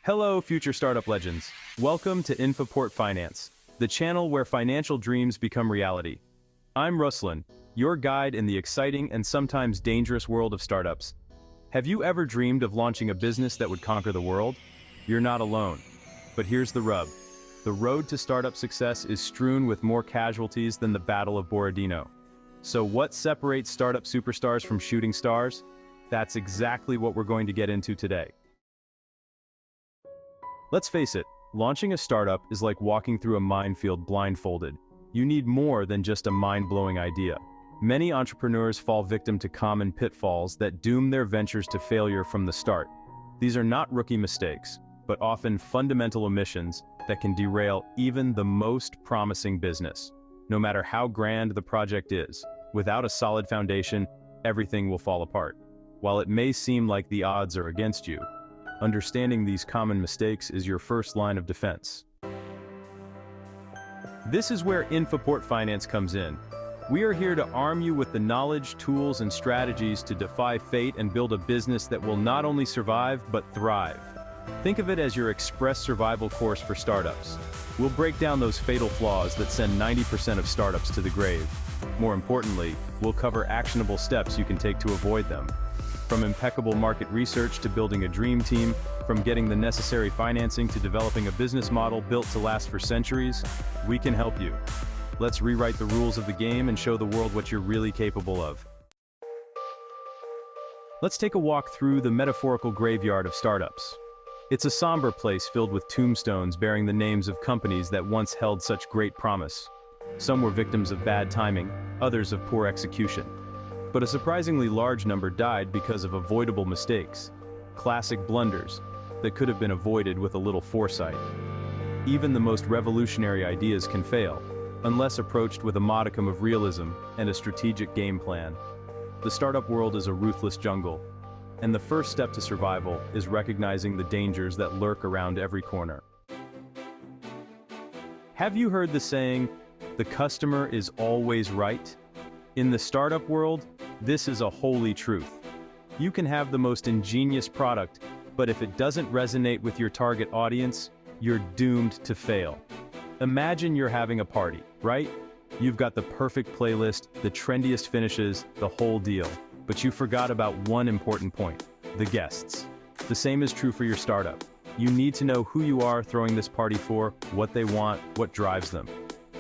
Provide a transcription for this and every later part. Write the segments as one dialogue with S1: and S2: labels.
S1: Hello, future startup legends. Welcome to INFAPORTFINANCE, the channel where financial dreams become reality. I'm Ruslan, your guide in the exciting and sometimes dangerous world of startups. Have you ever dreamed of launching a business that would conquer the world? You're not alone. But here's the rub. The road to startup success is strewn with more casualties than the Battle of Borodino. So what separates startup superstars from shooting stars? That's exactly what we're going to get into today. Let's face it, launching a startup is like walking through a minefield blindfolded. You need more than just a mind-blowing idea. Many entrepreneurs fall victim to common pitfalls that doom their ventures to failure from the start. These are not rookie mistakes, but often fundamental omissions that can derail even the most promising business. No matter how grand the project is, without a solid foundation, everything will fall apart. While it may seem like the odds are against you, understanding these common mistakes is your first line of defense. This is where INFAPORTFINANCE comes in. We are here to arm you with the knowledge, tools, and strategies to defy fate and build a business that will not only survive, but thrive. Think of it as your express survival course for startups. We'll break down those fatal flaws that send 90% of startups to the grave. More importantly, we'll cover actionable steps you can take to avoid them. From impeccable market research to building a dream team, from getting the necessary financing to developing a business model built to last for centuries, we can help you. Let's rewrite the rules of the game and show the world what you're really capable of. Let's take a walk through the metaphorical graveyard of startups. It's a somber place filled with tombstones bearing the names of companies that once held such great promise. Some were victims of bad timing, others of poor execution. But a surprisingly large number died because of avoidable mistakes, classic blunders that could have been avoided with a little foresight. Even the most revolutionary ideas can fail, unless approached with a modicum of realism and a strategic game plan. The startup world is a ruthless jungle, and the first step to survival is recognizing the dangers that lurk around every corner. Have you heard the saying, "The customer is always right"? In the startup world, this is a holy truth. You can have the most ingenious product, but if it doesn't resonate with your target audience, you're doomed to fail. Imagine you're having a party, right? You've got the perfect playlist, the trendiest finishes, the whole deal. But you forgot about one important point: the guests. The same is true for your startup. You need to know who you are throwing this party for, what they want, what drives them.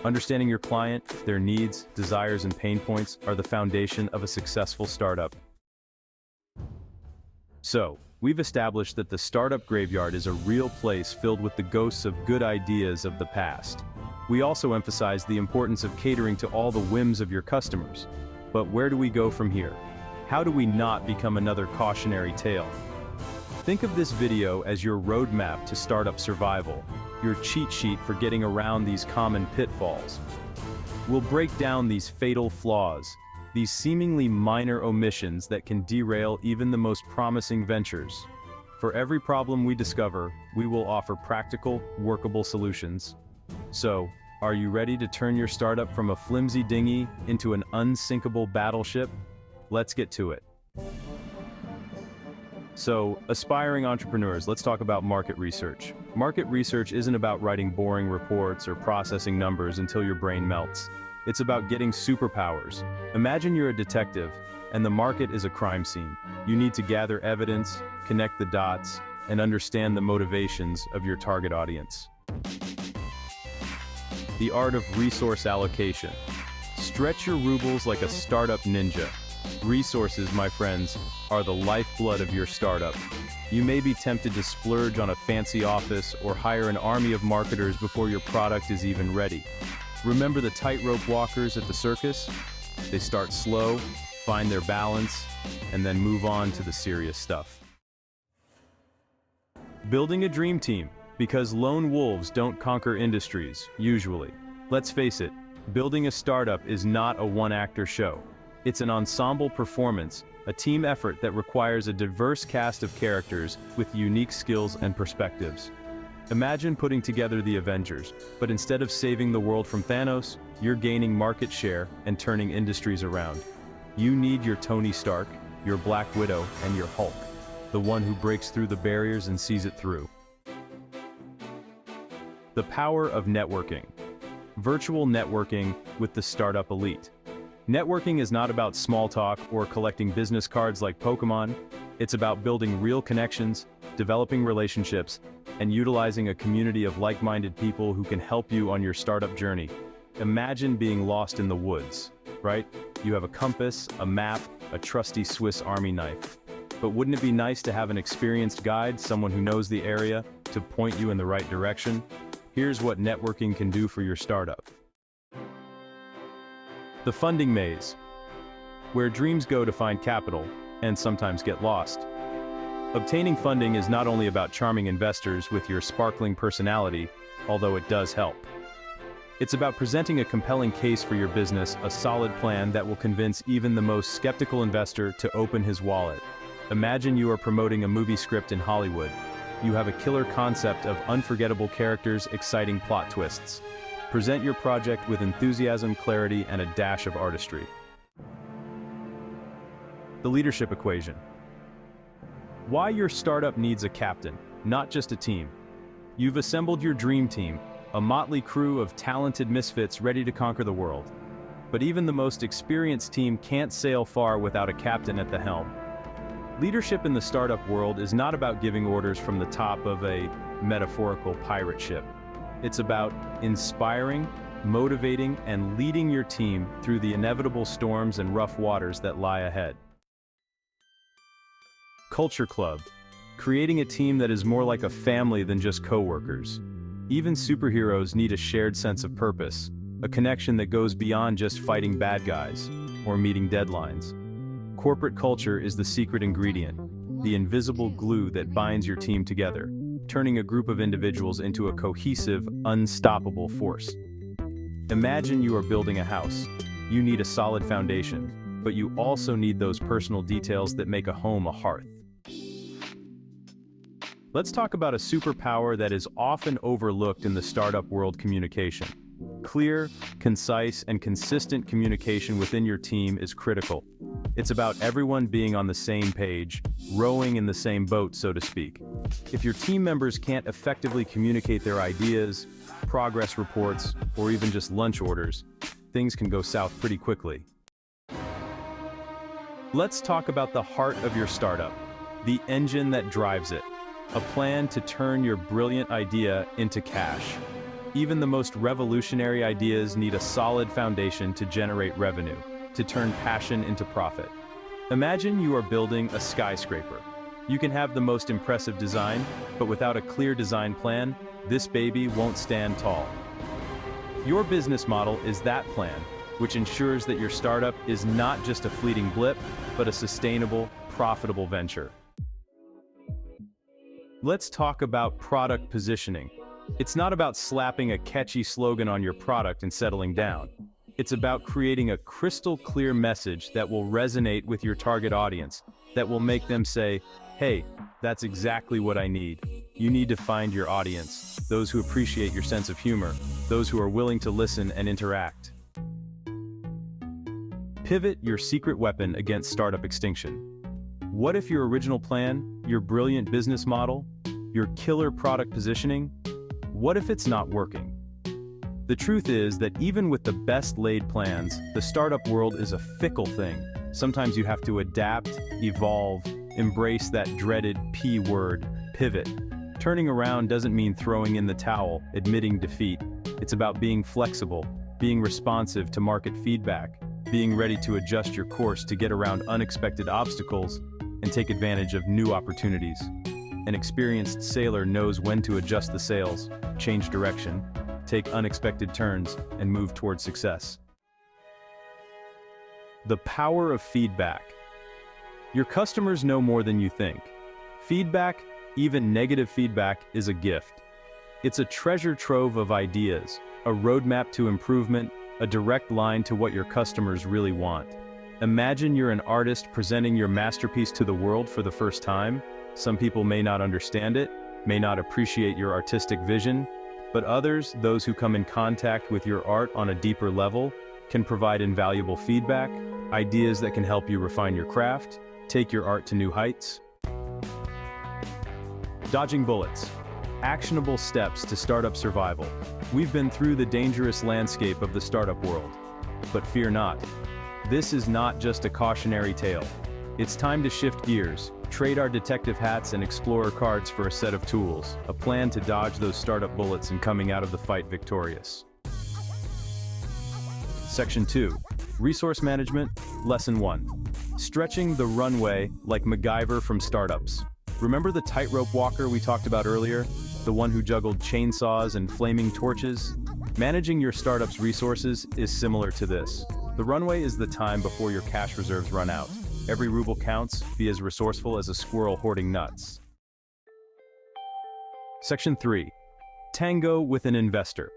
S1: Understanding your client, their needs, desires, and pain points are the foundation of a successful startup. So, we've established that the startup graveyard is a real place filled with the ghosts of good ideas of the past. We also emphasize the importance of catering to all the whims of your customers. But where do we go from here? How do we not become another cautionary tale? Think of this video as your roadmap to startup survival, your cheat sheet for getting around these common pitfalls. We'll break down these fatal flaws, these seemingly minor omissions that can derail even the most promising ventures. For every problem we discover, we will offer practical, workable solutions. So, are you ready to turn your startup from a flimsy dinghy into an unsinkable battleship? Let's get to it. So, aspiring entrepreneurs, let's talk about market research. Market research isn't about writing boring reports or processing numbers until your brain melts. It's about getting superpowers. Imagine you're a detective, and the market is a crime scene. You need to gather evidence, connect the dots, and understand the motivations of your target audience. The art of resource allocation. Stretch your rubles like a startup ninja. Resources, my friends, are the lifeblood of your startup. You may be tempted to splurge on a fancy office or hire an army of marketers before your product is even ready. Remember the tightrope walkers at the circus? They start slow, find their balance, and then move on to the serious stuff. Building a dream team, because lone wolves don't conquer industries, usually. Let's face it, building a startup is not a one-actor show. It's an ensemble performance, a team effort that requires a diverse cast of characters with unique skills and perspectives. Imagine putting together the Avengers, but instead of saving the world from Thanos, you're gaining market share and turning industries around. You need your Tony Stark, your Black Widow, and your Hulk, the one who breaks through the barriers and sees it through. The power of networking. Virtual networking with the startup elite. Networking is not about small talk or collecting business cards like Pokemon. It's about building real connections, developing relationships, and utilizing a community of like-minded people who can help you on your startup journey. Imagine being lost in the woods, right? You have a compass, a map, a trusty Swiss Army knife. But wouldn't it be nice to have an experienced guide, someone who knows the area, to point you in the right direction? Here's what networking can do for your startup. The funding maze, where dreams go to find capital and sometimes get lost. Obtaining funding is not only about charming investors with your sparkling personality, although it does help. It's about presenting a compelling case for your business, a solid plan that will convince even the most skeptical investor to open his wallet. Imagine you are promoting a movie script in Hollywood. You have a killer concept of unforgettable characters, exciting plot twists. Present your project with enthusiasm, clarity, and a dash of artistry. The leadership equation. Why your startup needs a captain, not just a team. You've assembled your dream team, a motley crew of talented misfits ready to conquer the world. But even the most experienced team can't sail far without a captain at the helm. Leadership in the startup world is not about giving orders from the top of a metaphorical pirate ship. It's about inspiring, motivating, and leading your team through the inevitable storms and rough waters that lie ahead. Culture Club. Creating a team that is more like a family than just coworkers. Even superheroes need a shared sense of purpose, a connection that goes beyond just fighting bad guys or meeting deadlines. Corporate culture is the secret ingredient, the invisible glue that binds your team together, turning a group of individuals into a cohesive, unstoppable force. Imagine you are building a house. You need a solid foundation, but you also need those personal details that make a home a hearth. Let's talk about a superpower that is often overlooked in the startup world: communication. Clear, concise, and consistent communication within your team is critical. It's about everyone being on the same page, rowing in the same boat, so to speak. If your team members can't effectively communicate their ideas, progress reports, or even just lunch orders, things can go south pretty quickly. Let's talk about the heart of your startup, the engine that drives it. A plan to turn your brilliant idea into cash. Even the most revolutionary ideas need a solid foundation to generate revenue, to turn passion into profit. Imagine you are building a skyscraper. You can have the most impressive design, but without a clear design plan, this baby won't stand tall. Your business model is that plan, which ensures that your startup is not just a fleeting blip, but a sustainable, profitable venture. Let's talk about product positioning. It's not about slapping a catchy slogan on your product and settling down. It's about creating a crystal clear message that will resonate with your target audience, that will make them say, "Hey, that's exactly what I need." You need to find your audience, those who appreciate your sense of humor, those who are willing to listen and interact. Pivot your secret weapon against startup extinction. What if your original plan, your brilliant business model, your killer product positioning, what if it's not working? The truth is that even with the best laid plans, the startup world is a fickle thing. Sometimes you have to adapt, evolve, embrace that dreaded P word, pivot. Turning around doesn't mean throwing in the towel, admitting defeat. It's about being flexible, being responsive to market feedback, being ready to adjust your course to get around unexpected obstacles and take advantage of new opportunities. An experienced sailor knows when to adjust the sails, change direction, take unexpected turns, and move toward success. The power of feedback. Your customers know more than you think. Feedback, even negative feedback, is a gift. It's a treasure trove of ideas, a roadmap to improvement, a direct line to what your customers really want. Imagine you're an artist presenting your masterpiece to the world for the first time. Some people may not understand it, may not appreciate your artistic vision, but others, those who come in contact with your art on a deeper level, can provide invaluable feedback, ideas that can help you refine your craft, take your art to new heights. Dodging bullets. Actionable steps to startup survival. We've been through the dangerous landscape of the startup world. But fear not. This is not just a cautionary tale. It's time to shift gears, trade our detective hats and explorer cards for a set of tools, a plan to dodge those startup bullets and coming out of the fight victorious. Section 2. Resource Management, Lesson 1. Stretching the runway like MacGyver from startups. Remember the tightrope walker we talked about earlier? The one who juggled chainsaws and flaming torches? Managing your startup's resources is similar to this. The runway is the time before your cash reserves run out. Every ruble counts, be as resourceful as a squirrel hoarding nuts. Section 3. Tango with an investor.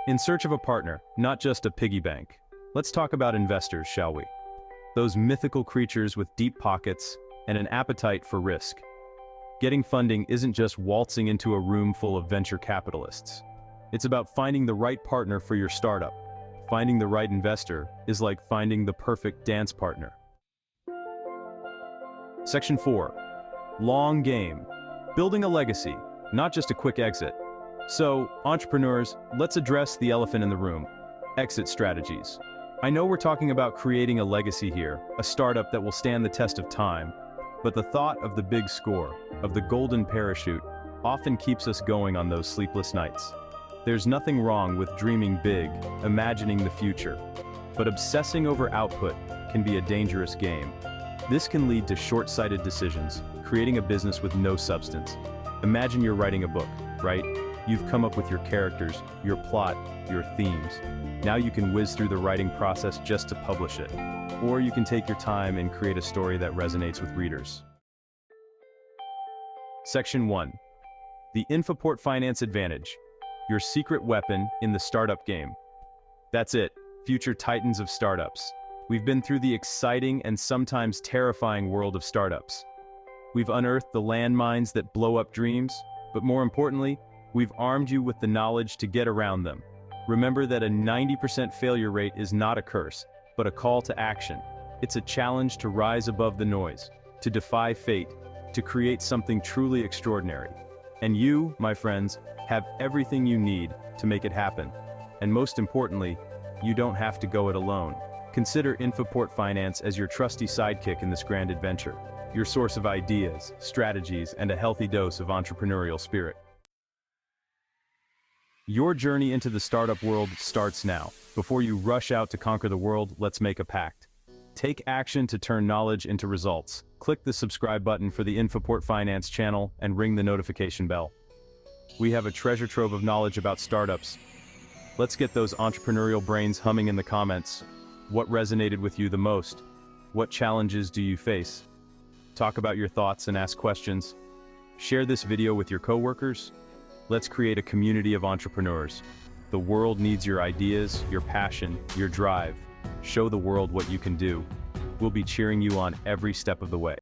S1: In search of a partner, not just a piggy bank. Let's talk about investors, shall we? Those mythical creatures with deep pockets and an appetite for risk. Getting funding isn't just waltzing into a room full of venture capitalists. It's about finding the right partner for your startup. Finding the right investor is like finding the perfect dance partner. Section 4. Long game. Building a legacy, not just a quick exit. So, entrepreneurs, let's address the elephant in the room. Exit strategies. I know we're talking about creating a legacy here, a startup that will stand the test of time, but the thought of the big score, of the golden parachute, often keeps us going on those sleepless nights. There's nothing wrong with dreaming big, imagining the future, but obsessing over output can be a dangerous game. This can lead to short-sighted decisions, creating a business with no substance. Imagine you're writing a book, right? You've come up with your characters, your plot, your themes. Now you can whiz through the writing process just to publish it. Or you can take your time and create a story that resonates with readers. Section 1. The INFAPORTFINANCE Advantage. Your secret weapon in the startup game. That's it, future titans of startups. We've been through the exciting and sometimes terrifying world of startups. We've unearthed the landmines that blow up dreams, but more importantly, we've armed you with the knowledge to get around them. Remember that a 90% failure rate is not a curse, but a call to action. It's a challenge to rise above the noise, to defy fate, to create something truly extraordinary. And you, my friends, have everything you need to make it happen. And most importantly, you don't have to go it alone. Consider INFAPORTFINANCE as your trusty sidekick in this grand adventure, your source of ideas, strategies, and a healthy dose of entrepreneurial spirit. Your journey into the startup world starts now. Before you rush out to conquer the world, let's make a pact. Take action to turn knowledge into results. Click the subscribe button for the INFAPORTFINANCE channel and ring the notification bell. We have a treasure trove of knowledge about startups. Let's get those entrepreneurial brains humming in the comments. What resonated with you the most? What challenges do you face? Talk about your thoughts and ask questions. Share this video with your coworkers. Let's create a community of entrepreneurs. The world needs your ideas, your passion, your drive. Show the world what you can do. We'll be cheering you on every step of the way.